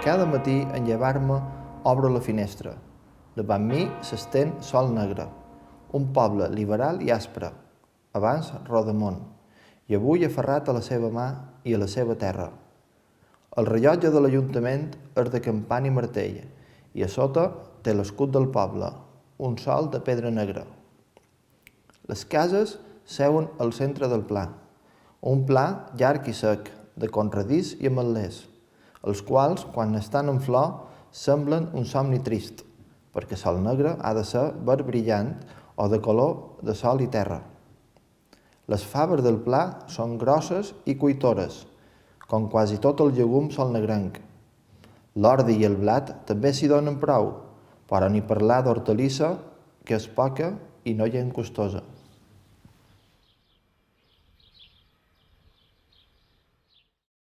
Cada matí, en llevar-me, obro la finestra. Davant mi s'estén Sol Negre, un poble liberal i aspre, abans Rodamont, i avui aferrat a la seva mà i a la seva terra. El rellotge de l'Ajuntament és de campana i martell, i a sota té l'escut del poble, un sol de pedra negra. Les cases seuen al centre del pla, un pla llarg i sec, de conredís i ametllers, els quals, quan estan en flor, semblen un somni trist, perquè Sol Negre ha de ser verd brillant o de color de sol i terra. Les faves del pla són grosses i cuitores, com quasi tot el llegum solnegrenc. L'ordi i el blat també s'hi donen prou, però ni parlar d'hortalissa, que és poca i no gens costosa.